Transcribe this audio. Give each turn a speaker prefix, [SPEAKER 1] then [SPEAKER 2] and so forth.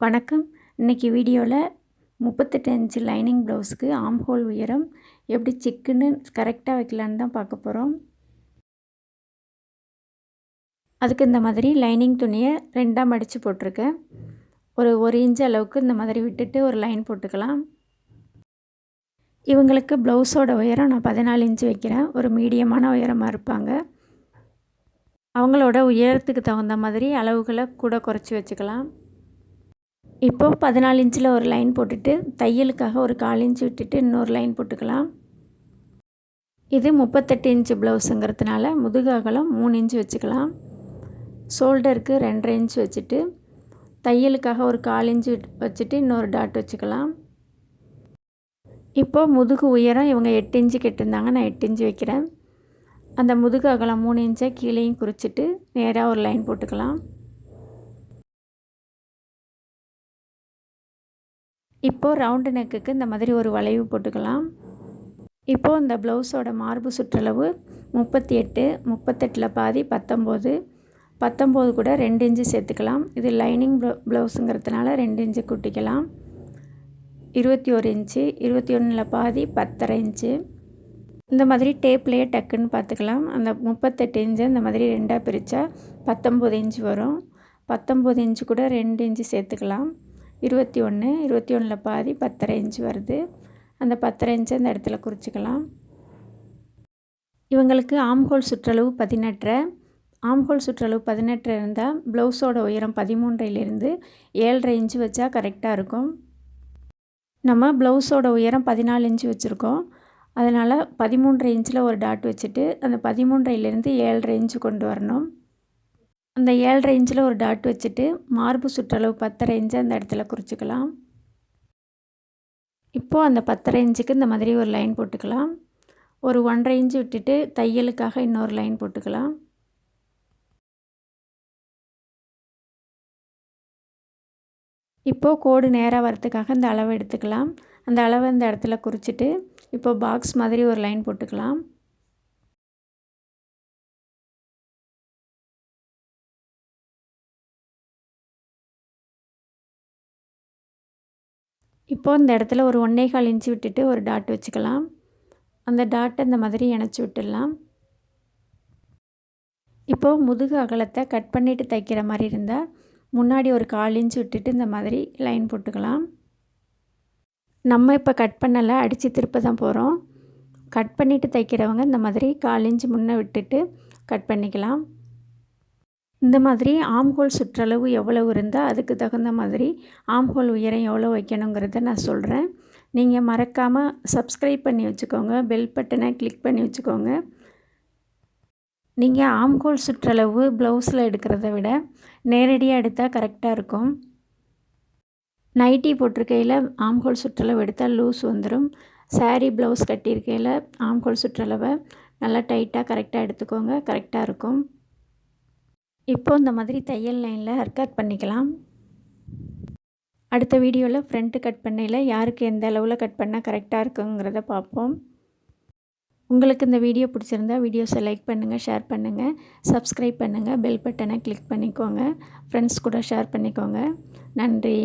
[SPEAKER 1] வணக்கம். இன்றைக்கி வீடியோவில் 38 இன்ச் லைனிங் ப்ளவுஸுக்கு ஆம் ஹோல் உயரம் எப்படி சிக்குன்னு கரெக்டாக வைக்கலான்னு தான் பார்க்க போகிறோம். அதுக்கு இந்த மாதிரி லைனிங் துணியை ரெண்டாக மடித்து போட்டிருக்கேன். ஒரு இன்ச் அளவுக்கு இந்த மாதிரி விட்டுட்டு ஒரு லைன் போட்டுக்கலாம். இவங்களுக்கு ப்ளவுஸோட உயரம் நான் 14 இன்ச் வைக்கிறேன். ஒரு மீடியமான உயரமாக இருப்பாங்க. அவங்களோட உயரத்துக்கு தகுந்த மாதிரி அளவுகளை கூட குறைச்சி வச்சுக்கலாம். இப்போது 14 இன்ச்சில் ஒரு லைன் போட்டுட்டு தையலுக்காக ஒரு 1/4 இன்ச் விட்டுட்டு இன்னொரு லைன் போட்டுக்கலாம். இது 38 இன்ச் ப்ளவுஸுங்கிறதுனால முதுகு அகலம் 3 இன்ச் வச்சுக்கலாம். ஷோல்டருக்கு 2.5 இன்ச் வச்சுட்டு தையலுக்காக ஒரு 1/4 இன்ச் வச்சுட்டு இன்னொரு டாட் வச்சுக்கலாம். இப்போது முதுகு உயரம் இவங்க 8 இன்ச்சு கேட்டிருந்தாங்க, நான் 8 இன்ச் வைக்கிறேன். அந்த முதுகு அகலம் 3 இன்ச்சை கீழேயும் குறிச்சிட்டு நேராக ஒரு லைன் போட்டுக்கலாம். இப்போது ரவுண்டு நெக்குக்கு இந்த மாதிரி ஒரு வளைவு போட்டுக்கலாம். இப்போது இந்த ப்ளவுஸோட மார்பு சுற்றளவு 38, 38ல் பாதி 19, 19 கூட 2 இன்ச்சு சேர்த்துக்கலாம். இது லைனிங் ப்ளவுஸுங்கிறதுனால 2 இன்ச்சு கூட்டிக்கலாம். 21 இன்ச்சு, 21ல் பாதி 10.5 இன்ச்சு. இந்த மாதிரி டேப்லேயே டக்குன்னு பார்த்துக்கலாம். அந்த 38 இன்ச்சு இந்த மாதிரி ரெண்டாக பிரித்தா 19 இன்ச்சு வரும். 19 இன்ச்சு கூட 2 இன்ச்சு சேர்த்துக்கலாம். 21, 21ல் பாதி 10.5 இன்ச் வருது. அந்த 10.5 இன்ச்சை இந்த இடத்துல குறிச்சிக்கலாம். இவங்களுக்கு ஆம்ஹோல் சுற்றளவு 18. ஆம்ஹோல் சுற்றளவு 18 இருந்தால் ப்ளவுஸோட உயரம் 13லேருந்து 7.5 இன்ச்சு வச்சா கரெக்டாக இருக்கும். நம்ம ப்ளவுஸோட உயரம் 14 இன்ச்சு வச்சுருக்கோம். அதனால் 13.5 இன்ச்சில் ஒரு டாட் வச்சுட்டு அந்த 13லேருந்து 7.5 இன்ச்சு கொண்டு வரணும். அந்த 7.5 இன்ச்சில் ஒரு டாட் வச்சுட்டு மார்பு சுற்றளவு 10.5 இன்ச்சு அந்த இடத்துல குறிச்சிக்கலாம். இப்போது அந்த 10.5 இன்ச்சுக்கு இந்த மாதிரி ஒரு லைன் போட்டுக்கலாம். ஒரு 1.5 இன்ச்சு விட்டுட்டு தையலுக்காக இன்னொரு லைன் போட்டுக்கலாம். இப்போது கோடு நேராக வரத்துக்காக இந்த அளவை எடுத்துக்கலாம். அந்த அளவை இந்த இடத்துல குறிச்சிட்டு இப்போது பாக்ஸ் மாதிரி ஒரு லைன் போட்டுக்கலாம். இப்போது இந்த இடத்துல ஒரு 1.25 இன்ச்சு விட்டுட்டு ஒரு டாட் வச்சுக்கலாம். அந்த டாட்டை இந்த மாதிரி இணைச்சி விட்டுடலாம். இப்போது முதுகு அகலத்தை கட் பண்ணிவிட்டு தைக்கிற மாதிரி இருந்தால் முன்னாடி ஒரு 1/4 இன்ச்சு விட்டுட்டு இந்த மாதிரி லைன் போட்டுக்கலாம். நம்ம இப்போ கட் பண்ணலை, அடித்து திருப்ப தான் போகிறோம். கட் பண்ணிவிட்டு தைக்கிறவங்க இந்த மாதிரி 1/4 இன்ச்சு முன்னே விட்டுட்டு கட் பண்ணிக்கலாம். இந்த மாதிரி ஆம்ஹோல் சுற்றளவு எவ்வளவு இருந்தால் அதுக்கு தகுந்த மாதிரி ஆம்ஹோல் உயரம் எவ்வளோ வைக்கணுங்கிறத நான் சொல்கிறேன். நீங்கள் மறக்காமல் சப்ஸ்கிரைப் பண்ணி வச்சுக்கோங்க. பெல் பட்டனை கிளிக் பண்ணி வச்சுக்கோங்க. நீங்கள் ஆம்ஹோல் சுற்றளவு ப்ளவுஸில் எடுக்கிறத விட நேரடியாக எடுத்தால் கரெக்டாக இருக்கும். நைட்டி போட்டிருக்கையில் ஆம்ஹோல் சுற்றளவு எடுத்தால் லூஸ் வந்துடும். சாரீ ப்ளவுஸ் கட்டியிருக்கையில் ஆம்ஹோல் சுற்றளவை நல்லா டைட்டாக கரெக்டாக எடுத்துக்கோங்க, கரெக்டாக இருக்கும். இப்போது இந்த மாதிரி தையல் லைனில் கட் பண்ணிக்கலாம். அடுத்த வீடியோவில் ஃப்ரண்ட்டு கட் பண்ணையில் யாருக்கு எந்த அளவில் கட் பண்ணால் கரெக்டாக இருக்குங்கிறத பார்ப்போம். உங்களுக்கு இந்த வீடியோ பிடிச்சிருந்தா வீடியோஸை லைக் பண்ணுங்கள், ஷேர் பண்ணுங்கள், சப்ஸ்கிரைப் பண்ணுங்கள், பெல் பட்டனை கிளிக் பண்ணிக்கோங்க, ஃப்ரெண்ட்ஸ் கூட ஷேர் பண்ணிக்கோங்க. நன்றி.